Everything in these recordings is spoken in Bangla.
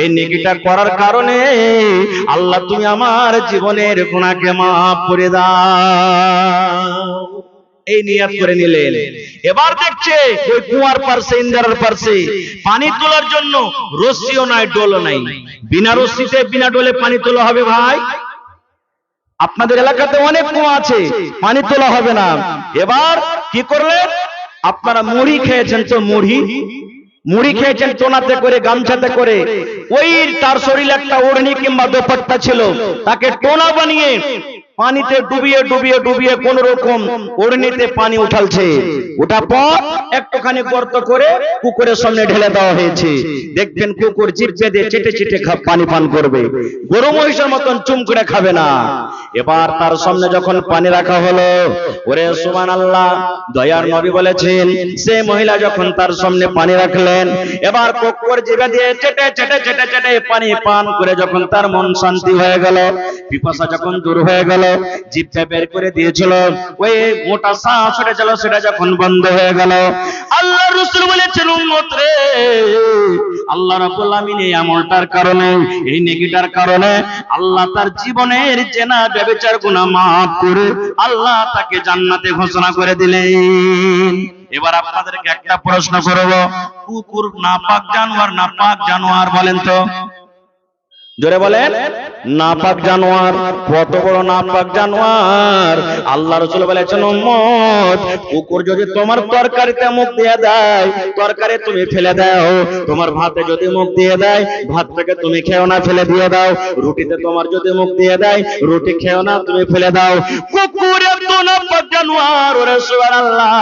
এই নেকিটা করার কারণে আল্লাহ তুমি আমার জীবনের গুনাহকে মাফ করে দাও। এই নিয়ত করে নিলেন। এবার দেখছে ওই কুয়ার পাশে ইন্দারার পাশে পানি তোলার জন্য রশিও নাই, ডোলও নাই। বিনা রশিতে বিনা ডোলে পানি তোলা হবে ভাই? আপনাদের এলাকাতে অনেক কুয়া আছে, পানি তোলা হবে না। এবার কি করলেন? আপনারা মুড়ি খেয়েছেন তো, মুড়ি খেয়েছেন টোনাতে করে, গামছাতে করে। ওই তার শরীরে একটা ওড়নি কিংবা দোপাট্টা ছিল, তাকে টোনা বানিয়ে পানিতে ডুবিয়ে ডুবিয়ে ডুবিয়ে কোন রকম ওড়নিতে পানি উঠালছে। ওটার পর একটুখানি গর্ত করে কুকুরের সামনে ঢেলে দেওয়া হয়েছে। দেখবেন কুকুর জিভ বেঁধে চেটে চেটে পানি পান করবে, গরু মহিষের মতন চুম করে খাবে না। এবার তার সামনে যখন পানি রাখা হলো, ওরে সুবহানাল্লাহ, দয়ার নবী বলেছেন সে মহিলা যখন তার সামনে পানি রাখলেন, এবার কুকুর জিভে দিয়ে চেটে চেটে চেটে চেটে পানি পান করে যখন তার মন শান্তি হয়ে গেল, পিপাসা যখন দূর হয়ে গেল, জিভটা বের করে দিয়েছিল, ওই মোটা শ্বাস উঠে গেল, সেটা যখন বন্ধ হয়ে গেল, আল্লাহর রাসূল বলেছেন উম্মত রে, আল্লাহ রাব্বুল আমিন এই আমলটার কারণে, এই নেকিটার কারণে আল্লাহ তার জীবনের জেনা ব্যভিচার গুনাহ maaf করে আল্লাহ তাকে জান্নাতে ঘোষণা করে দিলেন। এবার আপনাদেরকে একটা প্রশ্ন করব, কুকুর নাপাক জানোয়ার? নাপাক জানোয়ার বলেন তো, জোরে বলেন। নাপাক জানোয়ার, কত বড় নাপাক জানোয়ার! আল্লাহ রাসূল বলেছেন উম্মত, কুকুর যদি তোমার তরকারিতে মুখ দিয়ে দেয়, তরকারি তুমি ফেলে দাও। তোমার ভাতে যদি মুখ দিয়ে দেয়, ভাতটাকে তুমি খেও না, ফেলে দিয়ে দাও। রুটিতে তোমার যদি মুখ দিয়ে দেয়, রুটি খেও না, তুমি ফেলে দাও। কুকুর এত নাপাক জানোয়ার, ওরে সুবহানাল্লাহ।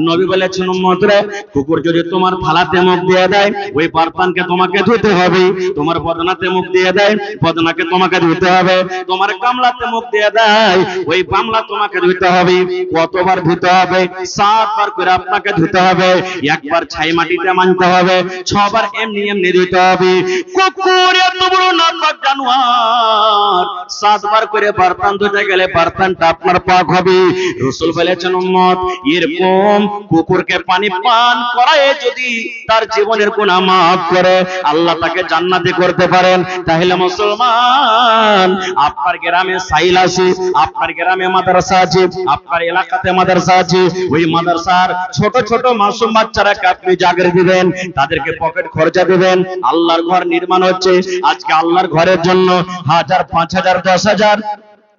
নবী বলেছেন উম্মত রে, কুকুর যদি তোমার থালাতে মুখ দিয়ে দেয়, ওই বর্তনকে তোমাকে ধুতে হবে। তোমার বদনাতে মুখ দিয়ে দেয়, বদনাকে তোমাকে ধুতে হবে। তোমার গামলাতে মুখ দিয়ে দেয়, ওই গামলা তোমাকে ধুতে হবে। কতবার ধুতে হবে? 7 বার করে আপনাকে ধুতে হবে। একবার ছাই মাটিতে মানতে হবে, 6 বার এমনি এমনি ধুতে হবে। কুকুর এত বড় নাপাক জানোয়ার, 7 বার করে বর্তন ধুতে গেলে বর্তনটা আপনার পাক হবে। রাসূল বলেছেন উম্মত, এরকম কুকুরকে পানি পান করায় যদি তার জীবনের গুনাহ maaf করে আল্লাহ তাকে জান্নাতে করতে পারেন, তাহলে মুসলমান, আপনার গ্রামে সাইল আছে, আপনার গ্রামে মাদ্রাসা আছে, আপনার এলাকাতে মাদ্রাসা আছে, ওই মাদ্রাসার ছোট ছোট মাসুম বাচ্চারাকে আপনি জাগরে দিবেন, তাদেরকে পকেট খরচা দিবেন। আল্লাহর ঘর নির্মাণ হচ্ছে, আজকে আল্লাহর ঘরের জন্য 1000, 5000, 10000,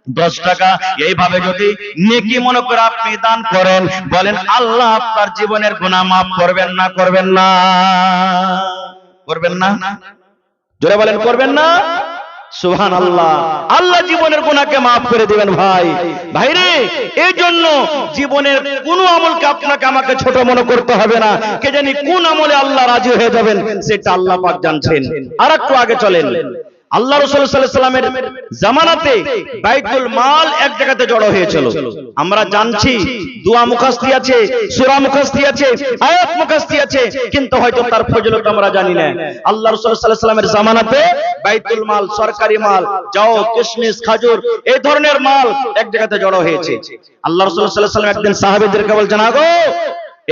10 টাকা এইভাবে যদি নেকি মনে করে আপনি দান করেন, বলেন আল্লাহ আপনার জীবনের গুনাহ maaf করবেন না? করবেন না? করবেন না? জোরে বলেন, করবেন না? সুবহানাল্লাহ। আল্লাহ জীবনের গুনাহকে maaf করে দিবেন। ভাই ভাইরে, এই জন্য জীবনের কোন আমলকে আপনাকে আমাকে ছোট মনে করতে হবে না। কে জানি কোন আমলে আল্লাহ রাজি হয়ে যাবেন, সেটা আল্লাহ পাক জানছেন। আর একটু আগে চলেন। আল্লাহ রাসূল সাল্লাল্লাহু আলাইহি ওয়াসাল্লামের জামানাতে বাইতুল মাল এক জায়গাতে জড়ো হয়েছিল। আমরা জানছি দোয়া মুখস্থি আছে, সূরা মুখস্থি আছে, আয়াত মুখস্থি আছে, কিন্তু হয়তো তার ফজিলত আমরা জানি না। আল্লাহ রাসূল সাল্লাল্লাহু আলাইহি ওয়াসাল্লামের জামানাতে বাইতুল মাল, সরকারি মাল, যাও কিশমিশ, খাজুর, এই ধরনের মাল এক জায়গাতে জড়ো হয়েছে। আল্লাহ রাসূল সাল্লাল্লাহু আলাইহি ওয়াসাল্লাম একদিন সাহাবীদেরকে বলছেন, আগো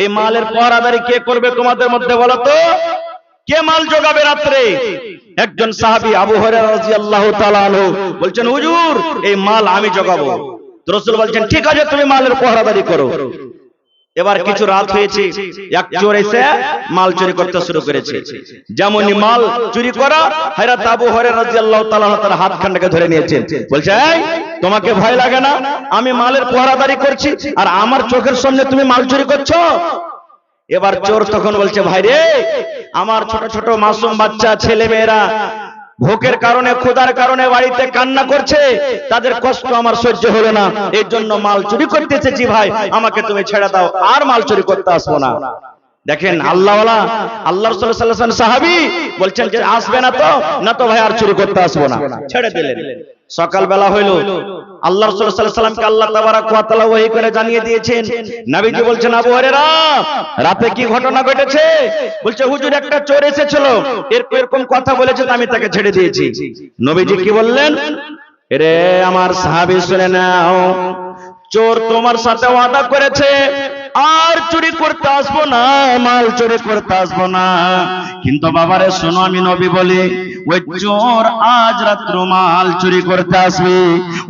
এই মালের পহরাদারি কে করবে তোমাদের মধ্যে, বলো তো কে মাল জোগাবে রাত্রে? একজন সাহাবী আবু হুরায়রা রাদিয়াল্লাহু তাআলা আনহু বলছেন, হুজুর এই মাল আমি জোগাবো। রাসূল বলছেন, ঠিক আছে তুমি মালের পহরাদারি করো। এবার কিছু রাত হয়েছে, এক চোর এসে মাল চুরি করতে শুরু করেছে। যেমনই মাল চুরি করা, হযরত আবু হুরায়রা রাদিয়াল্লাহু তাআলা তার হাতখানটাকে ধরে নিয়েছেন। বলছে, এই তোমাকে ভয় লাগে না? আমি মালের পহরাদারি করছি আর আমার চোখের সামনে তুমি মাল চুরি করছো? এবার চোর তখন বলছে, ভাই রে, আমার ছোট ছোট মাসুম বাচ্চা ছেলে মেয়েরা ভোকের কারণে, ক্ষুধার কারণে বাড়িতে কান্না করছে, তাদের কষ্ট আমার সহ্য হলো না, এই জন্য মাল চুরি করতে এসেছি। ভাই আমাকে তুমি ছেড়ে দাও, আর মাল চুরি করতে আসবো না। দেখেন আল্লাহওয়ালা, আল্লাহ রাসূল সাল্লাল্লাহু আলাইহি ওয়াসাল্লাম সাহাবী বলছেন যে আসবে না তো, না তো ভাই আর চুরি করতে আসবো না, ছেড়ে দিলেন। সকাল বেলা হইল, আল্লাহ রাসূল সাল্লাল্লাহু আলাইহি ওয়াসাল্লামকে আল্লাহ তাবারাক ওয়া তাআলা ওহী করে জানিয়ে দিয়েছেন। নবীজি বলছেন, আবু হুরায়রা রাতে কি ঘটনা ঘটেছে? বলছে, হুজুর একটা চোর এসেছিল, এরকম কথা বলেছে, আমি তাকে ছেড়ে দিয়েছি। নবীজি কি বললেন? রে আমার সাহাবী শুনে নাও, চোর তোমার সাথে ওয়াদা করেছে আর চুরি করতে আসবো না, মাল চুরি করতে আসবো না। কিন্তু বাবারে শোনো, আমি নবী বলি, ওই চোর আজ রাত্র মাল চুরি করতে আসবি,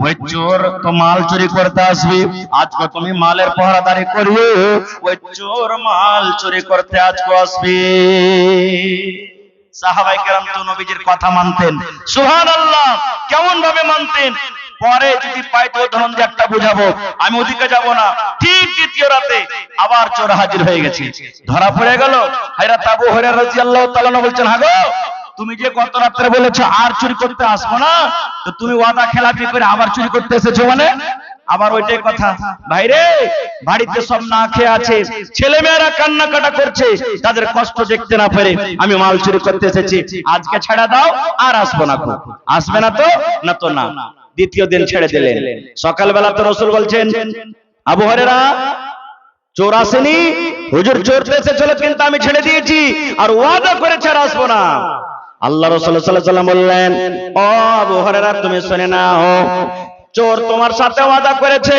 ওই চোর তো মাল চুরি করতে আসবি, আজকে তুমি মালের পহরাদারি করিও, ওই চোর মাল চুরি করতে আজকে আসবি। সাহাবায়ে কেরাম তো নবীজির কথা মানতেন, সুবহানাল্লাহ। কেমন ভাবে মানতেন? পরে যদি পাইতো উদাহরণ দিয়ে একটা বুঝাবো, আমি ওদিকে যাব না। ঠিক দ্বিতীয় রাতে আবার চোর হাজির হয়ে গেছে, ধরা পড়ে গেল। হযরত আবু হুরায়রা রাদিয়াল্লাহু তাআলা বলছেন, হাগো তুমি যে গত রাতে বলেছো আর চুরি করতে আসবো না, তো তুমি ওয়াদা খেলাপি করে আবার চুরি করতে এসেছো মানে? আবার ওইটাই কথা। ভাইরে, বাড়িতে সব না খেয়ে আছে, ছেলে মেয়েরা কান্নাকাটা করছে, তাদের কষ্ট দেখতে না পেরে আমি মাল চুরি করতে এসেছি, আজকে ছেড়ে দাও, আর আসবো না। আসবে না তো? না তো না। দ্বিতীয় দিন ছেড়ে দিলেন। সকালবেলা তো রাসূল বলছেন, আবু হুরায়রা, চোর আসেনি, হুজুর চোর এসেছিল কিন্তু আমি ছেড়ে দিয়েছি, আর ওয়াদা করেছে আর আসবো না। আল্লাহ রাসূল সাল্লাল্লাহু আলাইহি ওয়াসাল্লাম বললেন, ও আবু হুরায়রা, তুমি শুনে নাও, চোর তোমার সাথে ওয়াদা করেছে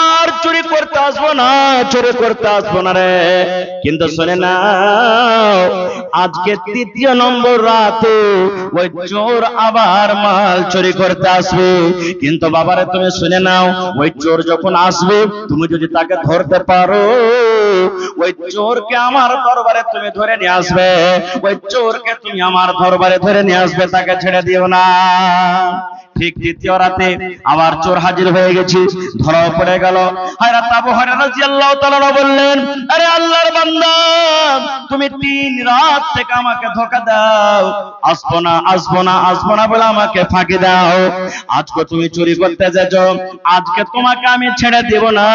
আর চুরি করতে আসবো না, চুরি করতে আসবো না রে। কিন্তু শুনে নাও, আজকে তৃতীয় নম্বর রাতে ওই চোর আবার মাল চুরি করতে আসবে। কিন্তু বাবারে তুমি শুনে নাও, ওই চোর যখন আসবে, তুমি যদি তাকে ধরতে পারো, ওই চোরকে আমার দরবারে তুমি ধরে নিয়ে আসবে, ওই চোরকে তুমি আমার দরবারে ধরে নিয়ে আসবে, তাকে ছেড়ে দিও না। ঠিক দ্বিতীয় রাতে আবার চোর হাজির হয়ে গেছে, ধরা পড়ে গেল। হযরত আবু হুরায়রা রাদিয়াল্লাহু তাআলা বললেন, আরে আল্লাহর বান্দা, তুমি 3 রাত থেকে আমাকে ধোঁকা দাও, আসবো না আসবো না আসবো না বলে আমাকে ফাঁকি দাও। আজকে তুমি চুরি করতে যাচ্ছো, আজকে তোমাকে আমি ছেড়ে দেব না,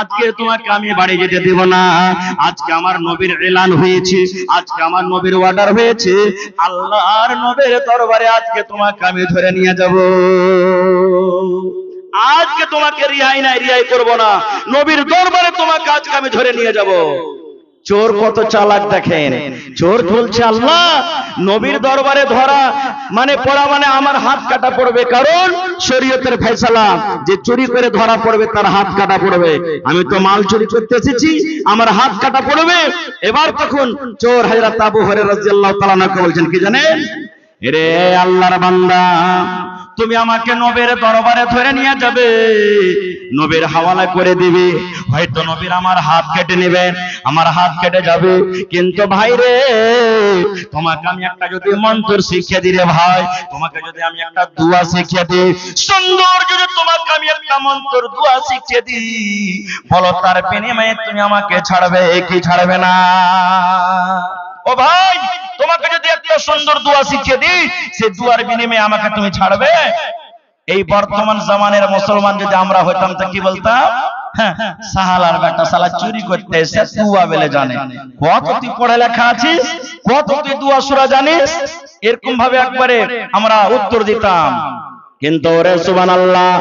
আজকে তোমাকে আমি বাড়ি যেতে দেব না। আজকে আমার নবীর এলান হয়েছে, আজকে আমার নবীর অর্ডার হয়েছে, আল্লাহর নবীর দরবারে আজকে তোমাকে আমি ধরে নিয়ে যাব। আজকে তোমাকে রিহাই নাই, রিহাই করব না, নবীর দরবারে তোমাকে আজকে আমি ধরে নিয়ে যাব। চোর কত চালাক দেখেন, চোর বলছে, আল্লাহ নবীর দরবারে ধরা মানে পড়া মানে আমার হাত কাটা পড়বে, কারণ শরীয়তের ফয়সালা যে চুরি করে ধরা পড়বে তার হাত কাটা পড়বে, আমি তো মাল চুরি করতে এসেছি, আমার হাত কাটা পড়বে। এবার তখন চোর হযরত আবু হুরায়রা রাদিয়াল্লাহু তাআলা আনহু বলছেন কি জানেন, রে আল্লাহর বান্দা, তুমি আমাকে নবীর দরবারে ধরে নিয়ে যাবে, নবীর হাওয়ালা করে দিবে, হয়তো নবীর আমার হাত কেটে নেবে, আমার হাত কেটে যাবে, কিন্তু ভাই রে, তোমাকে আমি একটা যদি মন্ত্র শিখিয়ে দিই রে ভাই, তোমাকে যদি আমি একটা দোয়া শিখিয়ে দিই, সুন্দর যদি তোমাকে আমি একটা মন্ত্র দোয়া শিখিয়ে দিই, বলো তার বিনিময়ে তুমি আমাকে ছাড়বে কি ছাড়বে না? ও ভাই, তোমাকে যদি একটা সুন্দর দোয়া শিখিয়ে দিই, সেই দোয়ার বিনিময়ে আমাকে তুমি ছাড়বে? এই বর্তমান জামানের মুসলমান যদি আমরা হইতাম তো কি বলতাম, সাহালার বেটা সালা চুরি করতে এসে দোয়া বলে জানে, কত তুই পড়ালেখা আছিস, কত তুই দোয়া সূরা জানিস, এরকম ভাবে একবারে আমরা উত্তর দিতাম। কিন্তু ওরে সুবহানাল্লাহ,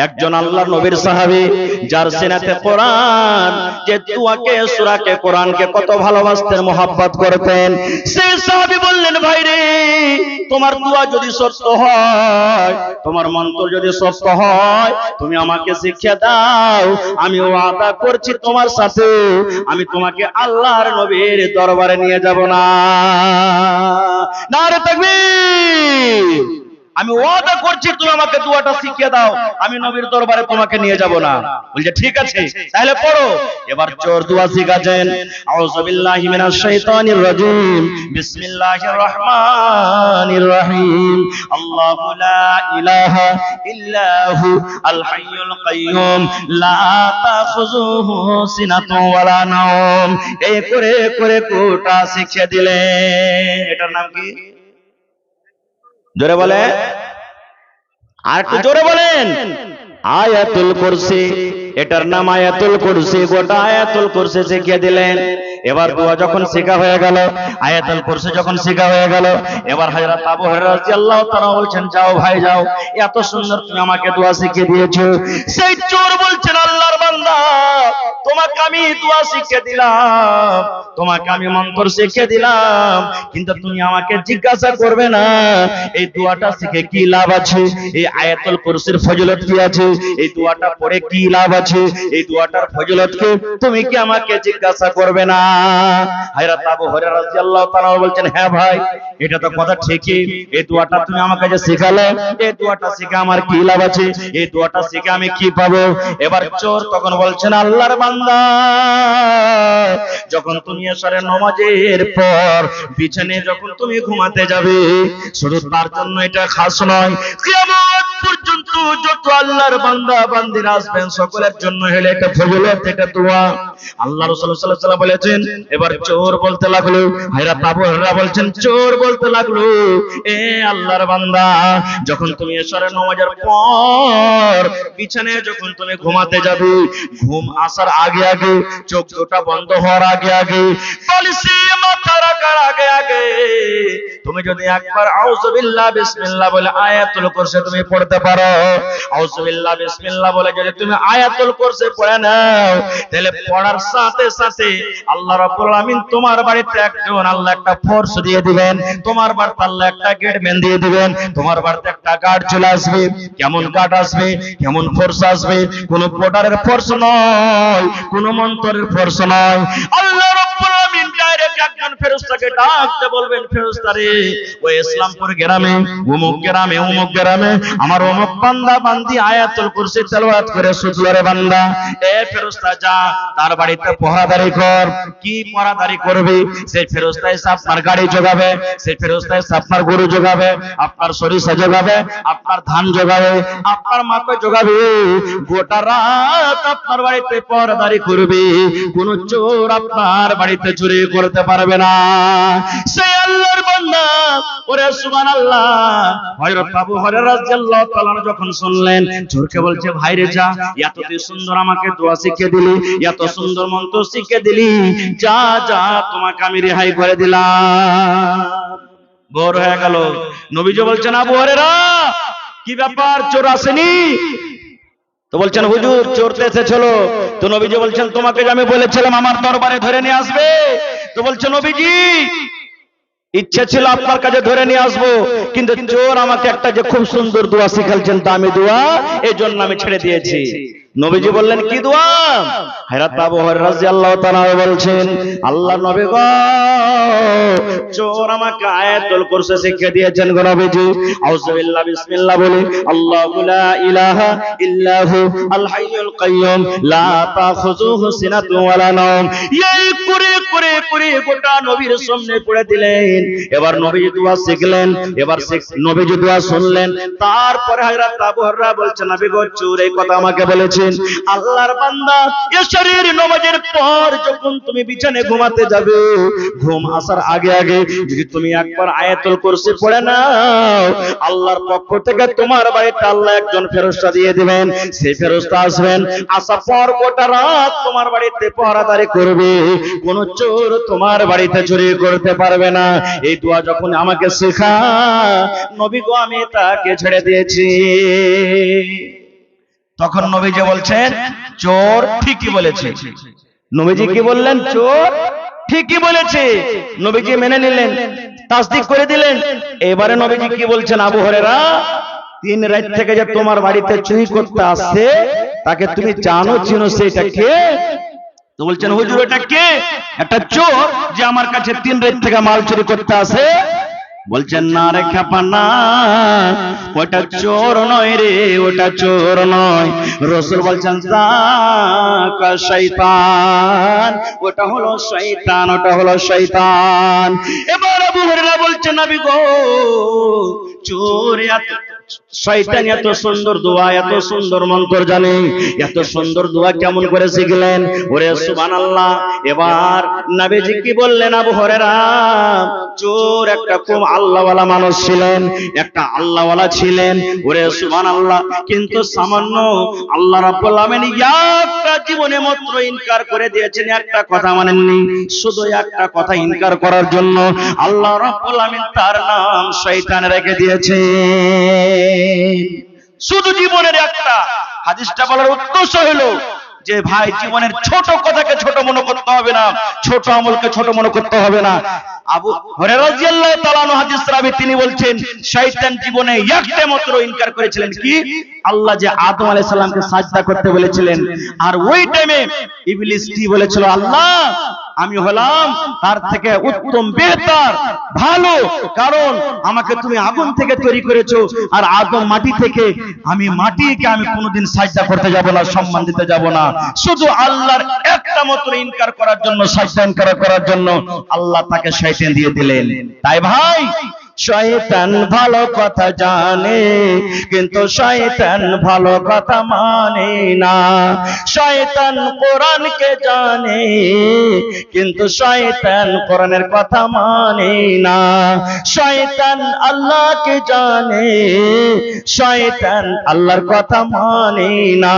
একজন আল্লাহর নবীর সাহাবী, যার সিনাতে কোরআন, যে দোয়াকে সূরাকে কোরআনকে কত ভালোবাসতেন, মোহাব্বত করতেন, সেই সাহাবী বললেন, ভাই রে, তোমার দোয়া যদি সত্য হয়, তোমার মন্ত্র যদি সত্য হয়, তুমি আমাকে শিক্ষা দাও, আমি ওয়াদা করছি তোমার সাথে আমি তোমাকে আল্লাহর নবীর দরবারে নিয়ে যাব না। নারে তাকবীর! আমি ওয়াদা করছি তুমি আমাকে দোয়াটা শিখিয়ে দাও, আমি নবীর দরবারে তোমাকে নিয়ে যাব না। বলছে ঠিক আছে, তাহলে পড়ো। এবার চোর দোয়া শিখাছেন, আউযু বিল্লাহি মিনাশ শাইতানির রাজীম, বিসমিল্লাহির রহমানির রহিম, আল্লাহু লা ইলাহা ইল্লা হু আল হাইয়ুল কাইয়্যুম লা তাখুযুহু সিনাতুন ওয়ালা নাওম। এই করে করে কোটা শিখিয়ে দিলেন। এটার নাম কি? জোরে বলে, আর একটু জোরে বলেন। আয়াতুল কুরসি, এটার নাম আয়াতুল কুরসি। গোটা আয়াতুল কুরসি শিখিয়ে দিলেন। এবার দোয়া যখন শেখা হয়ে গেল, আয়াতুল কুরসি যখন শেখা হয়ে গেল, এবার হযরত আবু হুরায়রা রাদিয়াল্লাহু তাআলা বলছেন, যাও ভাই যাও, এত সুন্দর তুমি আমাকে দোয়া শিখিয়ে দিয়েছো। সেই চোর বলছেন, আল্লাহর বান্দা, তোমাকে আমি দোয়া শিখিয়ে দিলাম, তোমাকে আমি মন্ত্র শিখিয়ে দিলাম, কিন্তু তুমি আমাকে জিজ্ঞাসা করবে না এই দোয়াটা শিখে কি লাভ আছে, এই আয়াতুল কুরসির ফজিলত কি আছে, এই দোয়াটা পড়ে কি লাভ আছে। দিয়েছি, এই দোয়াটার ফজিলতকে তুমি কি আমাকে জিজ্ঞাসা করবে না? হযরত আবু হুরায়রা রাদিয়াল্লাহু তাআলা বলছেন, হ্যাঁ ভাই, এটা তো কথা ঠিকই। এই দোয়াটা তুমি আমাকে যে শেখালে, এই দোয়াটা শিখে আমার কি লাভ আছে? এই দোয়াটা শিখে আমি কি পাবো? এবার চোর তখন বলছেন, আল্লাহর বান্দা, যখন তুমি এশারের নামাজের পর বিছানায় যখন তুমি ঘুমাতে যাবে, শুধু তার জন্য এটা খাস নয়, কিয়ামত পর্যন্ত যত আল্লাহর বান্দা বান্দিরা আসবেন সকলের জন্য হলো এটা ফজিলত, এটা দোয়া। আল্লাহ রাসূল সাল্লাল্লাহু আলাইহি ওয়াসাল্লাম বলেছেন। এবার চোর বলতে লাগলো, হযরত আবু হুরায়রা বলছেন, চোর বলতে লাগলো, এ আল্লাহর বান্দা, যখন তুমি এশারের নামাজের পর বিছানায় যখন তুমি ঘুমাতে যাবে, ঘুম আসার আগে আগে, চোখ দুটো বন্ধ হওয়ার আগে আগে, বালিশে মাথা রাখার আগে আগে তুমি যদি একবার আউযু বিল্লাহ বিসমিল্লাহ বলে আয়াতুল কুরসি তুমি পড়তে পারো, আউযু বিল্লাহ বিসমিল্লাহ বলে যদি তুমি আয়াতুল কুরসি পড়ে নাও, তাহলে পড়ার সাথে সাথে আল্লাহ রাব্বুল আলামিন তোমার বাড়িতে একজন আল্লাহ একটা ফোর্স দিয়ে দিবেন, তোমার বাড়িতে আল্লাহ একটা গেটম্যান দিয়ে দিবেন, তোমার বাড়িতে একটা গার্ড চলে আসবে। কেমন গার্ড আসবে, কেমন ফোর্স আসবে? কোন পোর্টারের ফোর্স নয়, কোন মন্ত্রের ফোর্স নয়, আল্লাহ রাব্বুল আলামিন ডাইরেক্ট একজন ফেরেশতাকে ডাকতে বলবেন, ফেরেশতা রে, ওই ইসলামপুর গ্রামে অমুক গ্রামে অমুক গ্রামে আমার অমুক বান্দা বান্দি আয়াতুল কুরসি তেলাওয়াত করে শুধলো রে বান্দা, এ ফেরেশতা যা তার বাড়িতে পহরাদারি কর। কি পহরাদারি করবে? সেই ফেরেশতা এসে আপনার গাড়ি জোগাবে, সেই ফেরেশতা এসে আপনার গরু জোগাবে, আপনার সরিষা জোগাবে, আপনার ধান জোগাবে, আপনার মাকে জোগাবে, গোটা রাত আপনার বাড়িতে পহরাদারি করবে, কোন চোর আপনার বাড়িতে চুরি করতে পারবে না। সেই আল্লাহর বান্দা, ওরে সুবহানাল্লাহ, হযরত আবু হুরায়রা রাদিয়াল্লাহু তাআলা যখন শুনলেন, চোরকে বলছে, ভাই রে যা, এতই সুন্দর আমাকে দোয়া শিখিয়ে দিলি, এত সুন্দর মন্ত্র শিখিয়ে দিলি, যা যা তোমাকে আমি রেহাই করে দিলাম। ভোর হয়ে গেল, নবীজি বলছেন, আবু হুরায়রা কি ব্যাপার, চোর আসেনি? তো বলছেন, হুজুর চোর তো এসেছিল। তো নবীজি বলছেন, তোমাকে যে আমি বলেছিলাম আমার দরবারে ধরে নিয়ে আসবে, তো বলছে, নবীজি ইচ্ছা ছিল আপনার কাছে ধরে নিয়ে আসবো, কিন্তু চোর আমাকে একটা যে খুব সুন্দর দোয়া শিখালছেন, দামি দোয়া, এই জন্য আমি ছেড়ে দিয়েছি। নবীজি বললেন, কি দোয়া? হযরত আবু হুরায়রা রাদিয়াল্লাহু তাআলা বলছেন, আল্লাহর নবী গো, চোর আমাকে আয়াতুল কুরসি শিখিয়ে দিয়েছেন গো নবীজি। আউযু বিল্লাহ বিসমিল্লাহ বলে, আল্লাহু লা ইলাহা ইল্লাহু আল হাইয়ুল কাইয়্যুম লা তাখুযুহু সিনাতুন ওয়ালা নাওম, এই করে করে করে গোটা নবীর সামনে পড়ে দিলেন। এবার নবীজি দোয়া শিখলেন, এবার নবীজি দোয়া শুনলেন। তারপরে হযরত আবু হুরায়রা বলছেন, নবী গো, চোর এই কথা আমাকে বলেছেন, আল্লাহর বান্দা, এশারের নামাজের পর যখন তুমি বিছানায় ঘুমাতে যাবে, ঘুম আসার আগে আগে যদি তুমি একবার আয়াতুল কুরসি পড়ে নাও, আল্লাহর পক্ষ থেকে তোমার বাড়িতে আল্লাহ একজন ফেরেশতা দিয়ে দিবেন। সেই ফেরেশতা আসবেন, আসার পর গোটা রাত তোমার বাড়িতে পহরাদারি করবে, কোন চোর তোমার বাড়িতে চুরি করতে পারবে না। এই দোয়া যখন আমাকে শেখা, নবী গো, আমি তাকে ছেড়ে দিয়েছি। তখন নবীজি বলছেন, চোর ঠিকই বলেছে। নবীজি কি বললেন? চোর ঠিকই বলেছে। নবীজি মেনে নিলেন, তাসদিক করে দিলেন। এবারে নবীজি কি বলছেন, আবু হুরায়রা, 3 রাত থেকে যে তোমার বাড়িতে চুরি করতে আসছে, তাকে তুমি জানো, চিনো, সেটা কে? তো বলছেন, হুজুর এটা কে? একটা চোর যে আমার কাছে 3 রাত থেকে মাল চুরি করতে আসে। বলছেন, না রে খেপা, না, ওটা চোর নয় রে, ওটা চোর নয়। রাসূল বলছেন, যাকা শয়তান, ওটা হলো শয়তান, ওটা হলো শয়তান। এবার আবু হুরায়রা বলছেন, নবী গো, চোর শয়তান এত সুন্দর দোয়া, এত সুন্দর মন্ত্র জানে, এত সুন্দর দোয়া কেমন করে শিখলেন? ওরে সুবহানাল্লাহ। এবার নবীজি কি বললেন, আবু হুরায়রা, চোর একটা খুব আল্লাহওয়ালা মানুষ ছিলেন, একটা আল্লাহওয়ালা ছিলেন। ওরে সুবহানাল্লাহ। কিন্তু সামান্য আল্লাহ রাব্বুল আলামিন একটা জীবনে মাত্র ইনকার করে দিয়েছেন, একটা কথা মানেননি। শুধু একটা কথা ইনকার করার জন্য আল্লাহ রাব্বুল আলামিন তার নাম শয়তান রেখে দিয়েছেন। শুধু জীবনের একটা। হাদিসটা বলার উদ্দেশ্য হলো, যে ভাই জীবনের ছোট কথাকে ছোট মনে করতে হবে না, ছোট আমলকে ছোট মনে করতে হবে না। আবু হুরায়রা রাদিয়াল্লাহু তাআলা আনহু হাদিস রাবী তিনি বলছেন শয়তান জীবনে একটা মাত্র ইনকার করেছিলেন কি, আল্লাহ যে আদম আলাইহিস সালামকে সাজদা করতে বলেছিলেন, আর ওই টাইমে ইবলিস কি বলেছিল, আল্লাহ আমি হলাম তার থেকে উত্তম বেহতর ভালো, কারণ আমাকে তুমি আগুন থেকে তৈরি করেছো আর আদম মাটি থেকে, আমি মাটিকে আমি কোনোদিন সাজদা করতে যাব না, সম্মান দিতে যাব না। শুধু আল্লাহর একটা মাত্র ইনকার করার জন্য, সাজদা ইনকার করার জন্য আল্লাহ তাকে শয়তান দিয়ে দিলেন। তাই ভাই শয়তান ভালো কথা জানে কিন্তু শয়তান ভালো কথা মানে না। শয়তান কোরআনকে জানে কিন্তু শয়তান কোরআনের কথা মানে না। শয়তান আল্লাহকে জানে, শয়তান আল্লাহর কথা মানে না।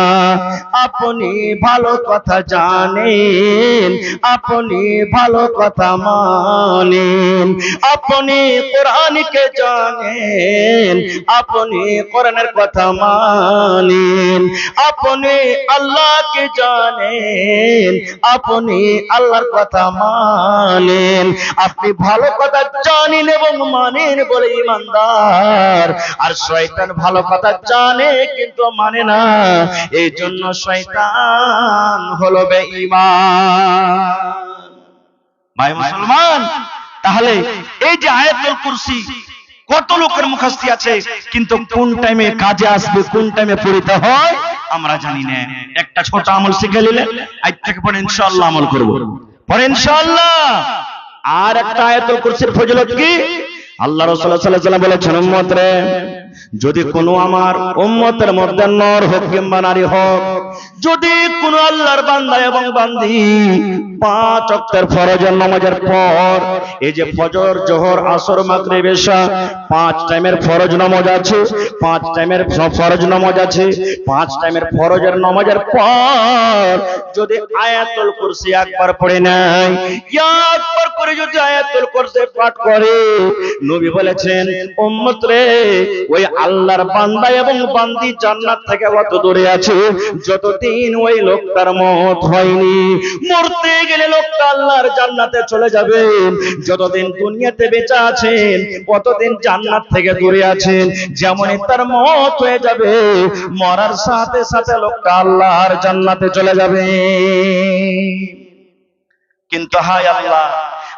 আপনি ভালো কথা জানেন, আপনি ভালো কথা মানেন, আপনি কোরআনকে জানেন, আপনি কোরআনের কথা মানেন, আপনি আল্লাহকে জানেন, আপনি আল্লাহর কথা মানেন। আপনি ভালো কথা জানেন এবং মানেন বলে ঈমানদার, আর শয়তান ভালো কথা জানে কিন্তু মানে না, এই জন্য শয়তান হলো বেঈমান। ভাই মুসলমান, তাহলে এই যে আয়াতুল কুরসি কত লোকের মুখস্থি আছে, কিন্তু কোন টাইমে কাজে আসবে, কোন টাইমে পড়তে হয় আমরা জানি না। একটা ছোট আমল শিখে নিলে আজ থেকে পরে ইনশাআল্লাহ আমল করব, পরে ইনশাআল্লাহ। আর একটা আয়াতুল কুরসির ফজিলত কি, আল্লাহ রাসূল সাল্লাল্লাহু আলাইহি ওয়াসাল্লাম বলেছেন, উম্মত রে, যদি কোনো আমার উম্মতের মধ্যে নর হোক কিংবা নারী হোক, যদি কোনো আল্লাহর বান্দা এবং বান্দি 5 ওয়াক্তের ফরজের নামাজের পর, এই যে ফজর, জোহর, আসর, মাগরিব, ইশা 5 টাইমের ফরজ নামাজ আছে, 5 টাইমের ফরজ নামাজ আছে, 5 টাইমের ফরজের নামাজের পর যদি আয়াতুল কুরসি একবার পড়ে নেয়, একবার করে যদি আয়াতুল কুরসি পাঠ করে, নবী বলেছেন উম্মত রে, ওই আল্লাহর বান্দা এবং বান্দি জান্নাত থেকে কত দূরে আছে, যতদিন ওই লোকটার মওত হয়নি। মরতে গেলে লোকটা আল্লাহর জান্নাতে চলে যাবে, যতদিন দুনিয়াতে বেঁচে আছেন ততদিন জান্নাত থেকে দূরে আছেন। যেমনই তার মওত হয়ে যাবে, মরার সাথে সাথে লোকটা আল্লাহর জান্নাতে চলে যাবে। কিন্তু হায় আল্লাহ,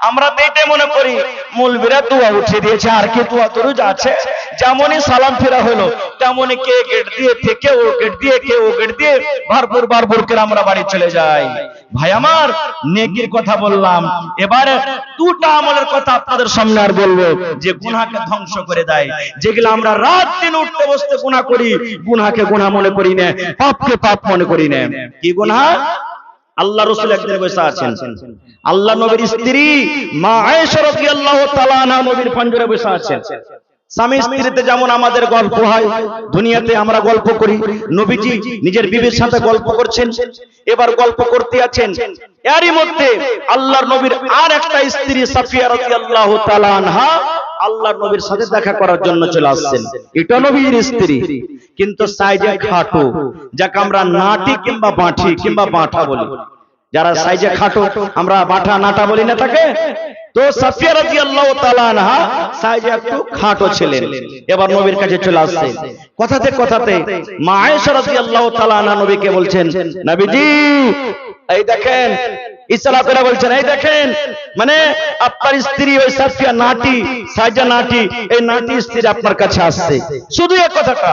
আমরা তো এটাই মনে করি মৌলবীরা দোয়া উঠিয়ে দিয়েছে, আর কি দোয়া দরুদ আছে, যেমনই সালাম ফেরা হলো তেমনই কে গেট দিয়ে থেকে ও গেট দিয়ে, কে ও গেট দিয়ে বারবার বারবার করে আমরা বাড়ি চলে যাই। ভাই আমার, নেকির কথা বললাম, এবারে দুটা আমলের কথা আপনাদের সামনে আর বলবো, যে গুনাহকে ধ্বংস করে দেয়, যেগুলো আমরা রাত দিন উঠতে বসতে গুনাহ করি, গুনাহকে গুনাহ মনে করি না, পাপকে পাপ মনে করি না। কি গুনাহ? আল্লাহ রাসূল একদিন বসে আছেন, আল্লাহ নবীর স্ত্রী মা আয়েশা রাদিয়াল্লাহু তাআলা আনহা নবীর পঞ্জরে বসে আছেন। স্বামী স্ত্রীতে যেমন আমাদের গল্প হয়, দুনিয়াতে আমরা গল্প করি, নবীজি নিজের বিবির সাথে গল্প করছেন, এবার গল্প করতে আছেন, এরই মধ্যে আল্লাহর নবীর আর একটা স্ত্রী সাফিয়া রাদিয়াল্লাহু তাআলা আনহা আল্লাহর নবীর সাথে দেখা করার জন্য চলে আসছেন। এটা নবীর স্ত্রী, কিন্তু সাইজে খাটো, যাকে আমরা নাটি কিংবা বাঁঠি কিংবা বাঁঠা বলি। যারা সাইজে খাটো আমরা বাঁঠা নাটা বলি না তাকে, তো সাফিয়া রাদিয়াল্লাহু তাআলা আনহা সাইজে একটু খাটো ছিলেন। এবার নবীর কাছে চলে আসছে, কথাতে কথাতে মা আয়েশা রাদিয়াল্লাহু তাআলা আনহা নবীকে বলছেন, নবীজি এই দেখেন, ইশারা করে বলছেন, এই দেখেন, মানে আপনার স্ত্রী ওই সাফিয়া নাটি, সাইজে নাটি, এই নাটি স্ত্রী আপনার কাছে আসছে। শুধু এই কথাটা,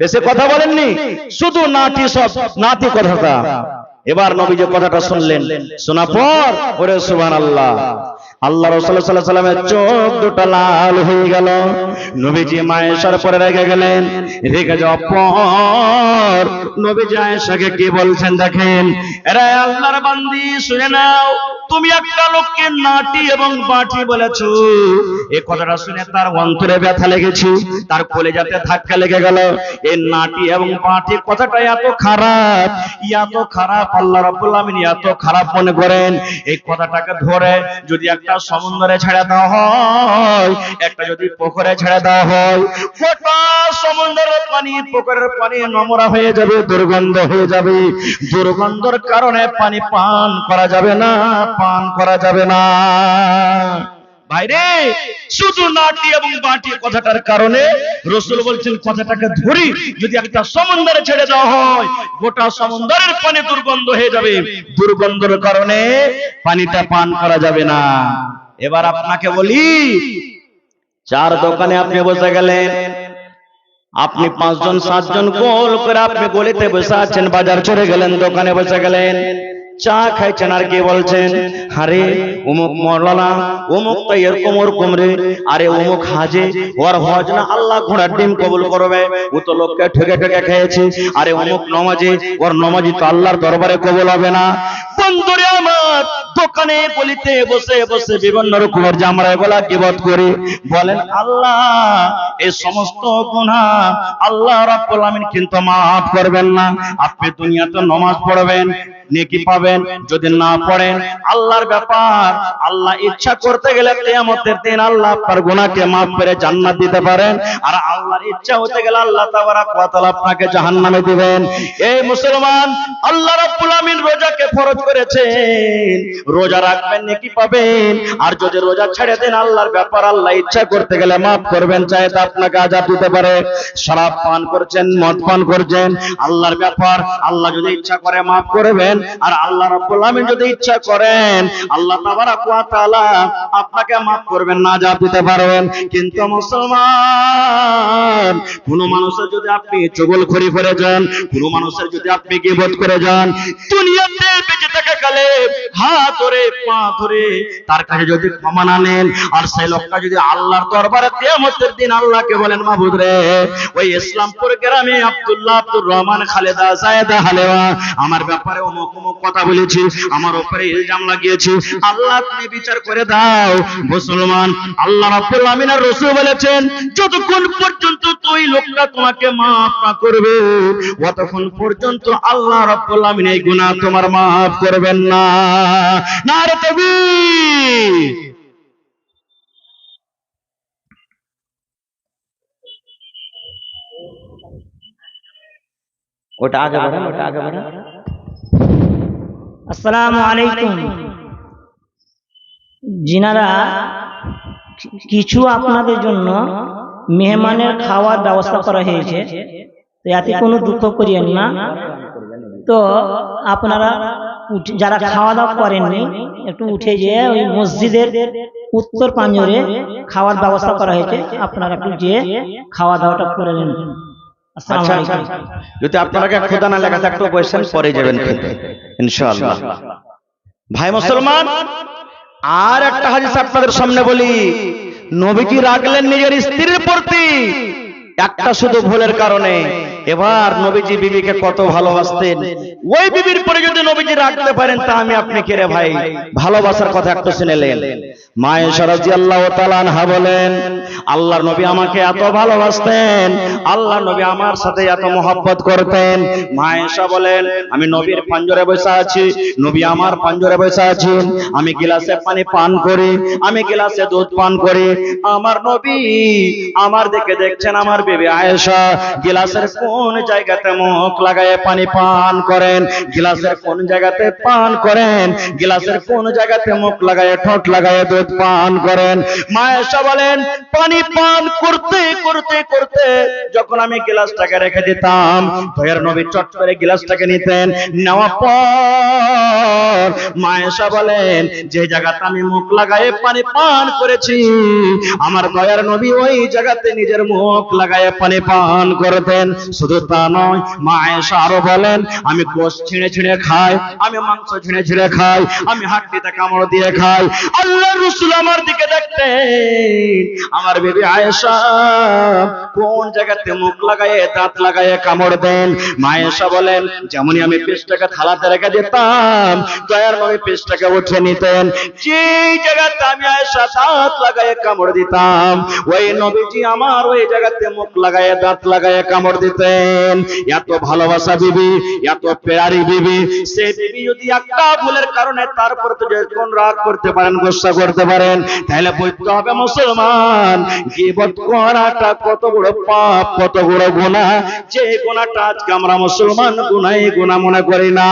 বেশি কথা বলেননি, শুধু নাটি, সব নাটি কথাটা। এবার নবী যে কথাটা শুনলেন, শোনার পর ওরে সুবহানাল্লাহ, আল্লাহ রাসূল সাল্লাল্লাহু আলাইহি ওয়াসাল্লামের চোখ দুটো লাল হয়ে গেল। নবীজি মা আয়েশার পরে রেগে গেলেন। রেগে যাওয়ার পর নবীজি আয়েশাকে কি বলছেন দেখেন, এরে আল্লাহর বান্দি শুনে নাও, তুমি একটা লোককে নাটি এবং বাঁটি বলেছো। এই কথাটা শুনে তার অন্তরে ব্যথা লেগেছে, তার কলিজাতে ধাক্কা লেগে গেল। এই নাটি এবং বাঁটি কথাটা এত খারাপ, এত খারাপ, আল্লাহ রাব্বুল আমিন এত খারাপ মনে করেন। এই কথাটাকে ধরে যদি একটা সমুদ্রে ছেড়ে দেওয়া হয়, একটা যদি পুকুরে ছেড়ে দেওয়া হয়, গোটা সমুদ্রের পানি পুকুরের পানি নোংরা হয়ে যাবে, দুর্গন্ধ হয়ে যাবে। দুর্গন্ধের কারণে পানি পান করা যাবে না, পান করা যাবে না। ভাইরে, শুধু নাটি এবং বাটি কথাটার কারণে রাসূল বলছেন কথাটাকে ধরি যদি একটা সমুদ্রে ছেড়ে দেওয়া হয়, গোটা সমুদ্রের পানি দুর্গন্ধ হয়ে যাবে। দুর্গন্ধের কারণে পানিটা পান করা যাবে না। এবার আপনাকে বলি, চার দোকানে আপনি বসে গেলেন, আপনি 5 জন 7 জন গোল করে আপনি গলিতে বসে আছেন, বাজার চলে গেলেন, দোকানে বসে গেলেন, চা খাইছেন, আর কি বলছেন, আরে অমুক মৌলানা, অমুক তো এরকম ওরকম রে, আরে অমুক হাজে, ওর হজ না আল্লাহ ঘোড়ার ডিম কবুল করবে, ও তো লোককে ঠেকে ঠেকে খেয়েছে, আরে অমুক নমাজি, ওর নমাজি তো আল্লাহর দরবারে কবুল হবে না। বন্ধুরে আমার, দোকানে গলিতে বসে বসে বিভিন্ন রকমের যে আমরা এগুলা গীবত করি, বলেন আল্লাহ এই সমস্ত গুনাহ আল্লাহ রাব্বুল আমিন কিন্তু মাফ করবেন না। আপনি দুনিয়াতে নামাজ পড়বেন, নেকি পাবেন, যদি না পড়েন আল্লাহর ব্যাপার, আল্লাহ ইচ্ছা করতে গেলে কিয়ামতের দিন আল্লাহ আপনার গুনাহকে মাফ করে জান্নাত দিতে পারেন, আর আল্লাহর ইচ্ছা হতে গেলে আল্লাহ তাবারক ওয়া তাআলা আপনাকে জাহান্নামে দিবেন। এই মুসলমান, আল্লাহ রাব্বুল আমিন রোজাকে ফরজ করেছেন, রোজা রাখবেন নেকি পাবেন, আর যদি রোজা ছেড়ে দেন আল্লাহর ব্যাপার, আল্লাহ ইচ্ছা করতে গেলে মাফ করবেন, চাইতে আপনাকে আযাব দিতে পারে। শরাব পান করছেন, মদ পান করছেন, আল্লাহর ব্যাপার, আল্লাহ যদি ইচ্ছা করে মাফ করবেন, আর আল্লাহ রাব্বুল আমিন যদি ইচ্ছা করেন আল্লাহ তাবারক ওয়া তাআলা আপনাকে মাফ করবেন না, আযাব দিতে পারবেন। কিন্তু মুসলমান, কোন মানুষের যদি আপনি চুগলখড়ি করে যান, কোন মানুষের যদি আপনি গীবত করে যান, দুনিয়াতে বেঁচে থাকা কালে হাত ধরে পা ধরে তার কাছে যদি ক্ষমা না নেন, আর সেই লোকটা যদি আল্লাহর দরবারে কিয়ামতের দিন আল্লাহকে বলেন, মাবুদ রে, ওই ইসলামপুর গ্রামে আব্দুল্লাহ, আব্দুর রহমান, খালেদা, জায়েদা, হালেওয়া আমার ব্যাপারে অমুক অমুক কথা বলেছি, আমার উপরে ইলজাম লাগিয়েছি, আল্লাহ তুমি বিচার করে দাও। মুসলমান, আল্লাহ রাব্বুল আমিন আর রাসূল বলেছেন, যতক্ষণ পর্যন্ত তুই লোকটা তোমাকে মাফ না করবে, ততক্ষণ পর্যন্ত আল্লাহ রাব্বুল আমিন এই গুনাহ তোমার মাফ করবেন না। নারে তাকবীর। ওটা আগে বাড়ান, ওটা আগে বাড়ান। আসসালামু আলাইকুম। জিনারা, কিছু আপনাদের জন্য মেহমানের খাওয়ার ব্যবস্থা করা হয়েছে, তো এতে কোনো দুঃখ করিয়েন না। তো আপনারা যারা খাওয়া দাওয়া করেননি একটু উঠে যেয়ে ওই মসজিদের উত্তর প্রাঞ্জরে খাওয়ার ব্যবস্থা করা হয়েছে, আপনারা একটু যেয়ে খাওয়া দাওয়াটা করে নেন। আসসালামু আলাইকুম। যদি আপনাকে খোদা না লেখা থাকতো বসেন, পরে যাবেন খেতে ইনশাআল্লাহ। ভাই মুসলমান, আর একটা হাদিস আপনাদের সামনে বলি। নবীজি রাখলেন নিজের স্ত্রীর প্রতি একটা শুধু ভুলের কারণে। এবার নবীজি বিবিকে কত ভালোবাসতেন, ওই বিবির পরে যদি নবীজি রাখতে পারেন তা আমি আপনি কে রে ভাই? ভালোবাসার কথা একটু শুনেলেন। মা আয়েশা রাদিয়াল্লাহু তাআলা আনহা বলেন, আল্লাহর নবী আমাকে এত ভালোবাসতেন, আল্লাহর নবী আমার সাথে এত মহব্বত করতেন। মা আয়েশা বলেন, আমি নবীর পাঞ্জরে বসে আছি, নবী আমার পাঞ্জরে বসে আছেন, আমি গিলাসে পানি পান করি, আমি গিলাসে দুধ পান করি, আমার নবী আমার দিকে দেখছেন, আমার বিবি আয়েশা গিলাসের কোন জায়গাতে মুখ লাগায় পানি পান করেন, গিলাসের কোন জায়গাতে পান করেন, গিলাসের কোন জায়গাতে মুখ লাগায় ঠোঁট লাগায় দুধ পান করেন। মা আয়েশা বলেন, পানি পান করতে করতে করতে যখন আমি গিলাসটাকে রেখে দিতাম, দয়ার নবী চট করে গিলাসটাকে নিতেন, নেওয়ার পর মা আয়েশা বলেন, যে জায়গাতে আমি মুখ লাগায় পানি পান করেছি, আমার দয়ার নবী ওই জায়গাতে নিজের মুখ লাগায় পানি পান করতেন। শুধু তা নয়, মা আয়েশা আরো বলেন, আমি গোশত ছিঁড়ে ছিঁড়ে খাই, আমি মাংস ছিঁড়ে ছিঁড়ে খাই, আমি হাড্ডিতে কামড় দিয়ে খাই। আল্লাহর রাসূল আমার দিকে দেখতেন, আমার বিবি আয়েশা কোন জায়গাতে মুখ লাগায় দাঁত লাগায় কামড় দেন। মা আয়েশা বলেন, যেমনই আমি পেস্টটাকে থালাতে রেখে দিতাম, দয়ার নবী পেশটাকে উঠে নিতেন, যেই জায়গাতে আমি আয়েশা দাঁত লাগায় কামড় দিতাম, ওই নবীজি আমার ওই জায়গাতে মুখ লাগায় দাঁত লাগায় কামড় দিতেন। এত ভালোবাসা বিবি, এত প্যারি বিবি, সে বিবি যদি একটা ভুলের কারণে তারপর তো যখন রাগ করতে পারেন, গোসা করতে পারেন, তাহলে বুঝতে হবে মুসলমান গীবত করাটা কত বড় পাপ, কত বড় গুনাহ, যে গুনাহটা আজকে আমরা মুসলমান গুনাহ গুনাহ মনে করি না।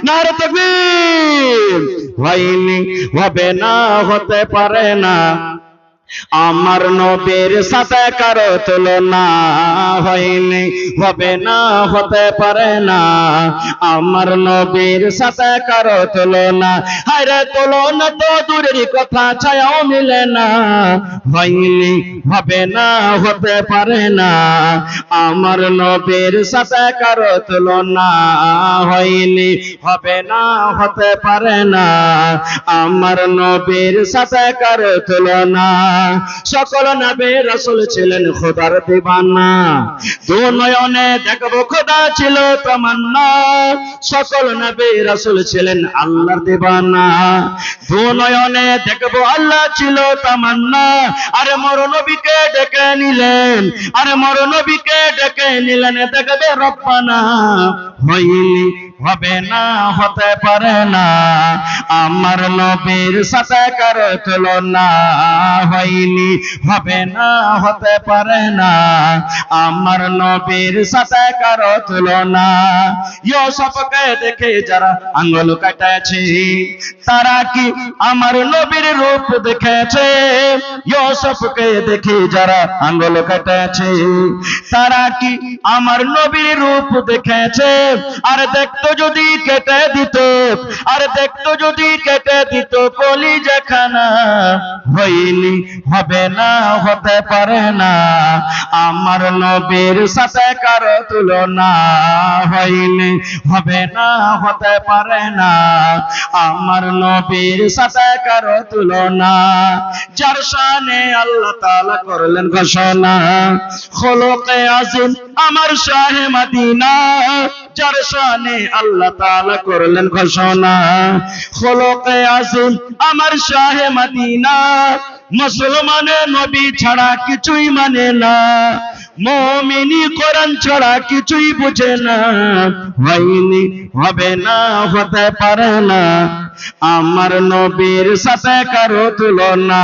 নারে তাকবীর! হয়নি, হবে না, হতে পারে না আমার নবীর সাথে কারো তুলনা, হয়নি, হবে না, হতে পারে না আমার নবীর সাথে কারো তুলনা। হায়রে তুলনা তো দূরের কথা, ছায়াও মিলে না, হয়নি, হবে না, হতে পারে না আমার নবীর সাথে কারো তুলনা, হয়নি, হবে না, হতে পারে না আমার নবীর সাথে কারো তুলনা। সকল নবী রাসূল ছিলেন খোদার দিবানা, দু নয়নে দেখবো খোদা ছিল তামান্না। সকল নবী রাসূল ছিলেন আল্লাহর দিবানা, দু নয়নে দেখবো আল্লাহ ছিল তামান্না। আরে মর নবীকে ডেকে নিলেন, আরে মর নবীকে ডেকে নিলেন, দেখবে রব্বানা, হয়নি, হবে না, হতে পারে না আমার নবীর সাথে কারো তুলনা, হয়নি, হবে না, হতে পারে না আমার নবীর সাথে কারো তুলনা। ইউসুফকে দেখে যারা আঙ্গুল কাটাছে, তারা কি আমার নবীর রূপ দেখেছে? ইউসুফকে দেখে যারা আঙ্গুল কাটাছে, তারা কি আমার নবীর রূপ দেখেছে? আর দেখতো যদি কেটে দিত, আর দেখতো যদি কেটে দিত কলিজাখানা, হয়নি, হবে না, হতে পারে না আমার নবীর সাথে কারো তুলনা, হয়নি, হবে না, হতে পারে না আমার নবীর সাথে কারো তুলনা। যার শানে আল্লাহ তাআলা করলেন ঘোষণা, খোলকে আজিম আমার শাহে মদিনা, যার শানে আল্লাহ তাআলা করলেন ঘোষণা, খোলকে আজিম আমার শাহে মদিনা। মুসলমানের নবী ছাড়া কিছুই মানে না, মুমিনি কোরআন ছাড়া কিছুই বুঝে না, হয়নি, হবে না, হতে পারে না আমার নবীর সাথে কারো তুলনা,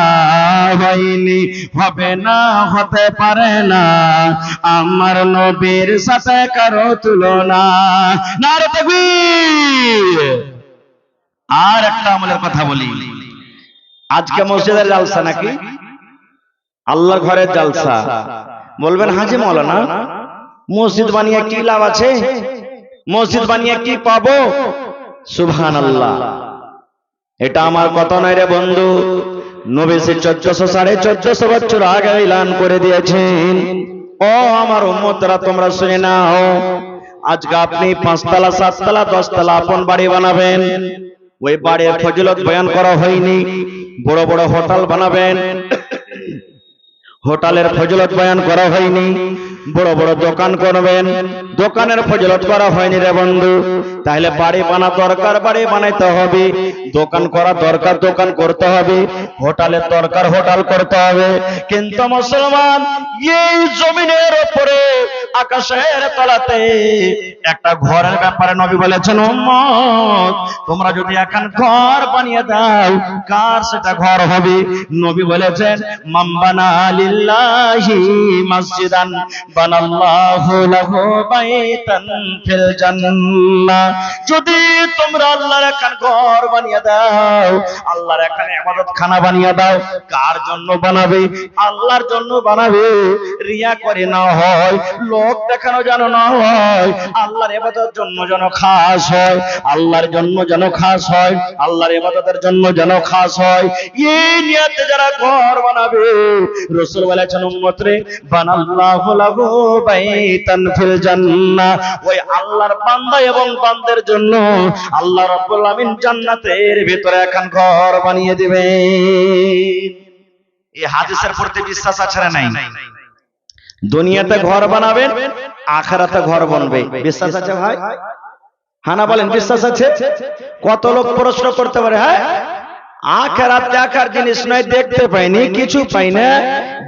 হয়নি, হবে না, হতে পারে না আমার নবীর সাথে কারো তুলনা। নারে তাকবীর! আর একটা আমলের কথা বলি, আজকে মসজিদের জালসা নাকি আল্লাহর ঘরের জালসা? বলবেন হাজি মাওলানা মসজিদ বানিয়ে কি লাভ আছে, মসজিদ বানিয়ে কি পাবো? সুবহানাল্লাহ, এটা আমার কথা নয় রে বন্ধু, নবী 1400-1450 বছর আগে এলান করে দিয়েছেন। ও আমার উম্মতরা তোমরা শুনে নাও, আজকে আপনি 5 তলা 7 তলা 10 তলা আপন বাড়ি বানাবেন, ওই বাড়ির ফজিলত বয়ান করা হয়নি। বড় বড় হোটেল বানাবেন, হোটেলের ফজিলত বয়ান করা হয়নি। বড় বড় দোকান করবেন, দোকানের ফজিলত করা হয়নি রে বন্ধু। তাহলে বাড়ি বানা দরকার, বাড়ি বানাইতে হবে। দোকান করা দরকার, দোকান করতে হবে। হোটেলের দরকার, হোটেল করতে হবে। কিন্তু মুসলমান এই জমিনের উপরে আকাশের তলাতে একটা ঘরের ব্যাপারে নবী বলেছেন, উম্মত তোমরা যদি এখন ঘর বানিয়ে দাও, কার সেটা ঘর হবে? নবী বলেছেন, মান বানা লিল্লাহি মসজিদান বানাল্লাহু লাহু বাইতান ফিল জান্নাহ। যদি তোমরা আল্লাহর এখন ঘর বানিয়ে দাও, আল্লাহর এখন ইবাদত খানা বানিয়ে দাও, কার জন্য বানাবে? আল্লাহর জন্য বানাবে। রিয়া করে না হয়, লোক দেখানো যেন না হয়, আল্লাহর ইবাদতের জন্য যেন খাস হয়, আল্লাহর জন্য যেন খাস হয়, আল্লাহর ইবাদতের জন্য যেন খাস হয়। এই নিয়তে যারা ঘর বানাবে, রাসূল বলেছেন, উম্মত রে বানাল্লাহু লাহু বাইতান ফিল জান্নাহ, ওই আল্লাহর বান্দা এবং বান্দার জন্য আল্লাহ রাব্বুল আমিন জান্নাতের ভিতরে এখন ঘর বানিয়ে দিবেন। এই হাদিসের প্রতি বিশ্বাস আছে না নাই? দুনিয়াতে ঘর বানাবেন, আখিরাতে ঘর বানবে। বিশ্বাস আছে ভাই? হানা বলেন বিশ্বাস আছে? কত লোক প্রশ্ন করতে পারে, হ্যাঁ আখেরাত দেখার জিনিস নয়, দেখতে পাইনি কিছু পাই না,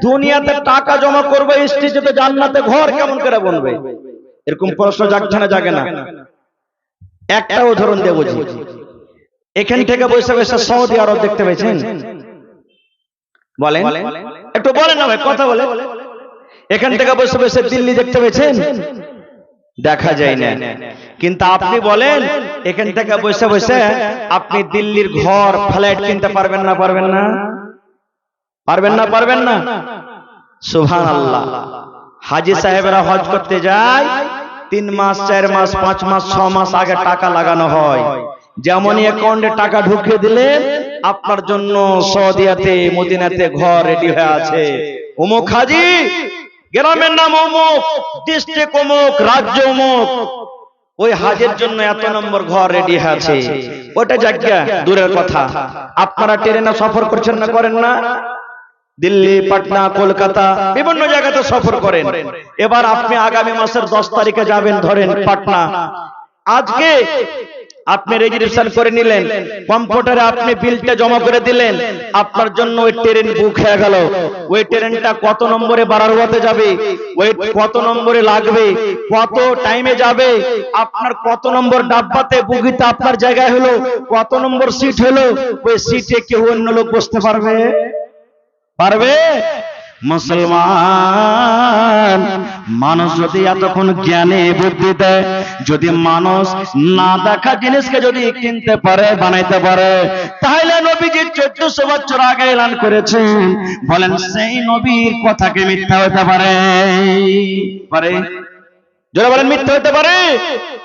দুনিয়াতে টাকা জমা করবে, স্টেজে তো জান্নাতে ঘর কেমন করে বনবে? এরকম প্রশ্ন জাগছে না জাগে না? একটা উদাহরণ দেব জি। এখান থেকে বসে বসে সৌদি আরব দেখতে পেয়েছেন? বলেন, একটু বলেন না ভাই, কথা বলে। এখান থেকে বসে বসে দিল্লি দেখতে পেয়েছেন? দেখা যায় না। কিন্তু আপনি বলেন, এখান থেকে বসে বসে আপনি দিল্লির ঘর ফ্ল্যাট কিনতে পারবেন না? পারবেন না? পারবেন না? পারবেন না? সুবহানাল্লাহ। হাজী সাহেবরা হজ করতে যায়, 3 মাস 4 মাস 5 মাস 6 মাস আগে টাকা লাগানো হয়। যেমনই অ্যাকাউন্টে টাকা ঢুকিয়ে দিলেন, আপনার জন্য সৌদিয়াতে মদিনাতে ঘর রেডি হয়ে আছে। অমুক হাজী, গ্রামের নাম অমুক, ডিস্ট্রিক্ট অমুক, রাজ্য অমুক, ওই হাজের জন্য এত নম্বর ঘর রেডি আছে। ওটা জায়গা দূরের কথা, আপনারা ট্রেনে সফর করছেন না করেন না? দিল্লি, পাটনা, কলকাতা বিভিন্ন জায়গাতে সফর করেন। এবার আপনি আগামী মাসের 10 তারিখে যাবেন ধরেন পাটনা। আজকে আপনি রেজিস্ট্রেশন করে নিলেন, কম্পিউটারে আপনি বিলটা জমা করে দিলেন, আপনার জন্য ওই ট্রেন বুক হয়ে গেল। ওই ট্রেনটা কত নম্বরে বারারওয়াতে যাবে, ওই কত নম্বরে লাগবে, কত টাইমে যাবে, আপনার কত নম্বর ডাব্বাতে বুগিতে আপনার জায়গায় হলো, কত নম্বর সিট হলো, ওই সিটে কেউ অন্য লোক বসতে পারবে? পারবে? মুসলমান মানুষ যদি এতক্ষণ জ্ঞানে বুদ্ধিতে যদি মানুষ না দেখা জিনিসকে যদি কিনতে পারে, বানাইতে পারে, তাহলে নবীজি 1400 বছর আগে এলান করেছেন, বলেন সেই নবীর কথাকে মিথ্যা হতে পারে? পারে? যারা বলেন মিথ্যা হতে পারে?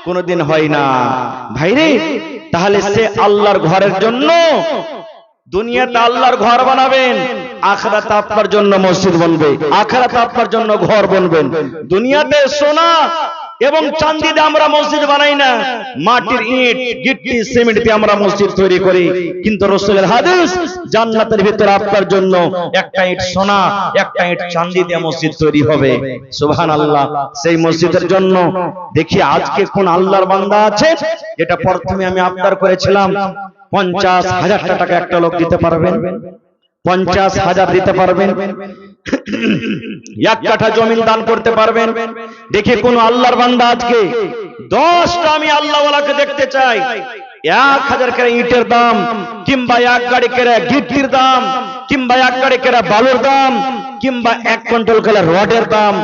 কোনদিন হয় না ভাইরে। তাহলে সে আল্লাহর ঘরের জন্য দুনিয়াতে আল্লাহর ঘর বানাবেন, আখিরাতে আপনার জন্য মসজিদ বনবে, আখিরাতে আপনার জন্য ঘর বনবেন। দুনিয়াতে সোনা এবং চাঁদি দিয়ে আমরা মসজিদ বানাই না, মাটির ইট গিট্টি সিমেন্ট দিয়ে আমরা মসজিদ তৈরি করি। কিন্তু রাসূলের হাদিস, জান্নাতের ভিতরে আপনার জন্য একটা ইট সোনা, একটা ইট চাঁদি দিয়ে মসজিদ তৈরি হবে। সুবহানাল্লাহ। সেই মসজিদের জন্য দেখি আজকে কোন আল্লাহর বান্দা আছে, যেটা প্রথমে আমি আবদার করেছিলাম, 50,000 টাকা একটা লোক দিতে পারবেন? 50,000 দিতে পারবেন? 1 কাঠা জমিন দান করতে পারবেন? দেখি কোন আল্লাহর বান্দা আজকে 10টা আমি আল্লাহওয়ালাকে দেখতে চাই। 1000 করে ইটের দাম, কিংবা 1 গাড়ি করে গিট্টির দাম, কিংবা 1 গাড়ি করে বালুর দাম, কিংবা 1 কুইন্টাল করে রডের দাম।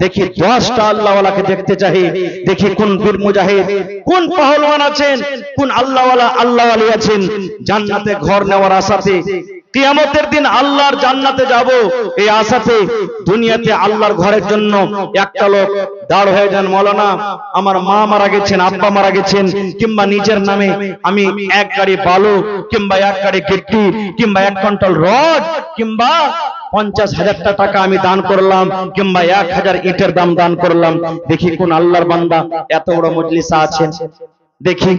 দেখি 10টা আল্লাহওয়ালাকে দেখতে চাই। দেখি কোন বীর মুজাহিদ, কোন পাহলওয়ান আছেন, কোন আল্লাহওয়ালা আল্লাহওয়ালি আছেন জান্নাতে ঘর নেওয়ার আশাতে, কিয়ামতের দিন আল্লাহর জান্নাতে যাব এই আশাতে, দুনিয়াতে আল্লাহর ঘরের জন্য একটা লোক দাঁড় হয়ে যান, মাওলানা আমার মা মারা গেছেন, আব্বা মারা গেছেন, কিংবা নিজের নামে আমি 1 গাড়ি বালু, কিংবা 1 গাড়ি গিট্টি, কিংবা 1 কুইন্টাল রড, কিংবা 50,000 টাকা আমি দান করলাম, কিংবা 1000 ইটের দাম দান করলাম। দেখি কোন আল্লাহর বান্দা এত বড় মজলিসে আছেন। দেখি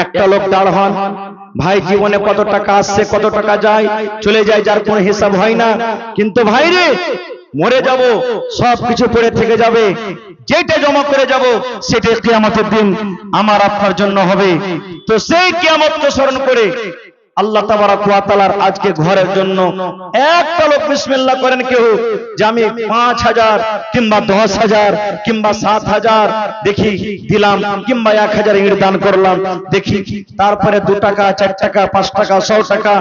একটা লোক দাঁড় হন। ভাই জীবনে কত টাকা আসছে, কত টাকা যায়, চলে যায়, যার কোনো হিসাব হয় না। কিন্তু ভাই রে, মরে যাব, সবকিছু পড়ে থেকে যাবে, যেটা জমা করে যাব সেটা কিয়ামতের দিন আমার আপনার জন্য হবে। তো সেই কিয়ামতকে স্মরণ করে আল্লাহ তাবারাক ওয়া তাআলার আজকে ঘরের জন্য একটা লোক বিসমিল্লাহ করেন কেউ, যে আমি 5,000 কিংবা 10,000 কিংবা 7,000 দেখি দিলাম, কিংবা 1,000 ইট দান করলাম। দেখি তারপরে 2 টাকা 4 টাকা 5 টাকা 100 টাকা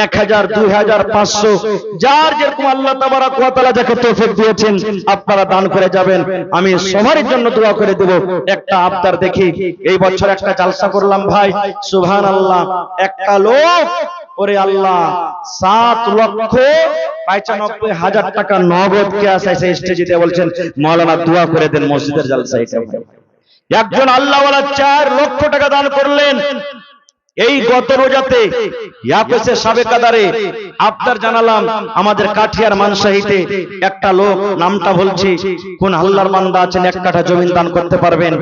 1,000 2,000 500, যার যেরকম আল্লাহ তাবারাক ওয়া তাআলা যাকে তৌফিক দিয়েছেন আপনারা দান করে যাবেন। আমি সবার জন্য দোয়া করে দেব। একটা আবদার দেখি, এই বছর একটা জালসা করলাম ভাই, সুবহানাল্লাহ, একটা লোক ওরে আল্লাহ 7,95,000 টাকা নগদ ক্যাশ এসে স্টেজে দিয়ে বলছেন, মাওলানা দোয়া করে দেন মসজিদের জালসা এটা। একজন আল্লাহওয়ালা 4 লক্ষ টাকা দান করলেন এই গত রোজাতে। ইয়াকুসে সাবেকাদারে আবদার জানালাম, আমাদের কাঠিয়ার মানসাহিতে একটা লোক, নামটা বলছি, কোন আল্লাহর বান্দা আছেন 1 কাঠা জমিন দান করতে পারবেন?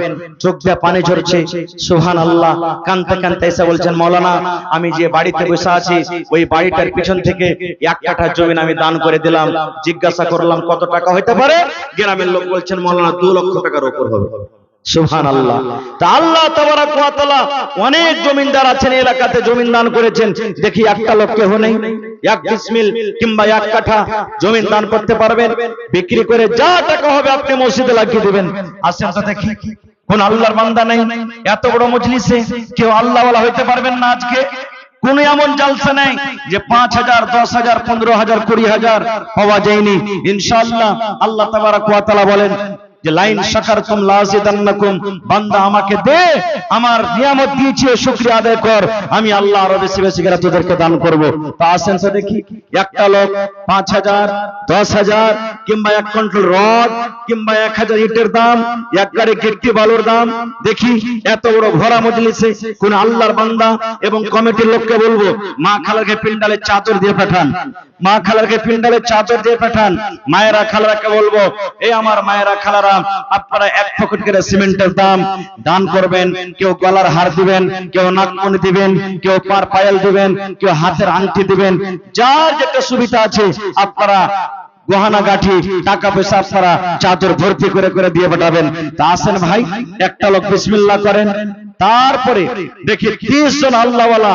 চোখ দিয়ে পানি ঝরছে, সুবহানাল্লাহ, কাঁদতে কাঁদতে এসে বলছেন, মাওলানা আমি যে বাড়িতে বসে আছি ওই বাড়িটার পিছন থেকে 1 কাঠা জমিন আমি দান করে দিলাম। জিজ্ঞাসা করলাম কত টাকা হতে পারে? গ্রামের লোক বলছেন, মাওলানা 2 লক্ষ টাকার উপর হবে। সুবহানাল্লাহ। তা আল্লাহ তাবারাক ওয়া তাআলা অনেক জমিদার আছেন এই এলাকাতে, জমিন দান করেছেন। দেখি একটা লোক কেহ নেই এক বিসমিল কিংবা এক কাঠা জমিন দান করতে পারবেন? বিক্রি করে যা টাকা হবে আপনি মসজিদে লাগিয়ে দিবেন। আসেন তো দেখি, কোন আল্লাহর বান্দা নেই এত বড় মজলিসে কেউ আল্লাহওয়ালা হইতে পারবেন না আজকে? কোন এমন জালসা নেই যে 5,000 10,000 15,000 20,000 হওয়া যায়নি। ইনশাআল্লাহ আল্লাহ তাবারাক ওয়া তাআলা বলেন যে লাইন শাকারতুম লাযিদান্নাকুম, বান্দা আমাকে দে, আমার নিয়ামত দিয়েছি শুকরিয়া আদায় কর, আমি আল্লাহ আরো বেশি বেশি করে তোদেরকে দান করব। তো আসেন তো দেখি, একটা লোক 5,000 10,000 কিংবা 1 কুইন্টাল রড কিংবা 1,000 ইটের দাম, এক গাড়ি গিট্টি বালুর দাম, দেখি এত বড় ভরা মজলিসে কোন আল্লাহর বান্দা এবং কমিটির লোককে বলবো মা খালাকে পিন্ডালে চাদর দিয়ে পাঠান, মা খালাকে পিন্ডালে চাদর দিয়ে পাঠান। মায়েরা খালাকে বলবো এই আমার মায়েরা খালারা আপনারা 1 পকেট করে সিমেন্টের দাম দান করবেন। কেউ গলার হার দিবেন, কেউ নাকমণি দিবেন, কেউ পার পায়েল দিবেন, কেউ হাতের আংটি দিবেন, যার যেটা সুবিধা আছে আপনারা গহনা গাঠি টাকা পয়সা আপনারা চাদর ভর্তি করে করে দিয়ে পাঠাবেন। তা আসেন ভাই, একটা লোক বিসমিল্লাহ করেন, তারপরে দেখি 30 জন আল্লাহওয়ালা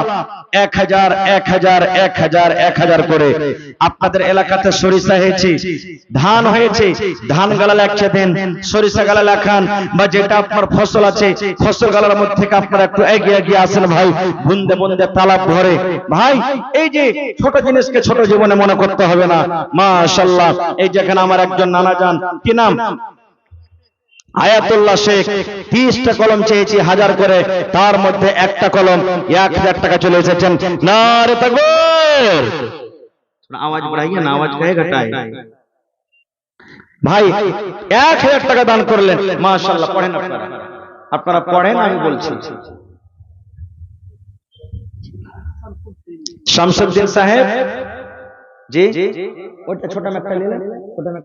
1,000 1,000 1,000 1,000 করে। আপনাদের এলাকাতে সরিষা হয়েছে, ধান হয়েছে, ধান গালা লেখছে দেন, সরিষা গালা লেখান, বা যেটা আপনার ফসল আছে ফসল গালার মধ্যে থেকে আপনারা একটু এগিয়ে এগিয়ে আসেন ভাই, বুন্দে বুন্দে তালাব ভরে। ভাই এই যে ছোট জিনিসকে ছোট জীবনে মনে করতে হবে না। মাশাআল্লাহ, এই যেখানে আমার একজন নানা যান, কি নাম, আয়াতুল্লাহ শেখ, 30টা কলম চেয়েছি 1000 করে, তার মধ্যে একটা কলম 1000 টাকা চলে এসেছেন। নারে তাকবীর, আওয়াজ বাড়াইয়ে না, আওয়াজ কাহে ঘটায় ভাই। 1000 টাকা দান করলেন, মাশাআল্লাহ। পড়েন আপনারা, আপনারা পড়েন, আমি বলছি। শামসুদ্দিন সাহেব জি, ওটা ছোট ম্যাপটা নিলেন, ছোট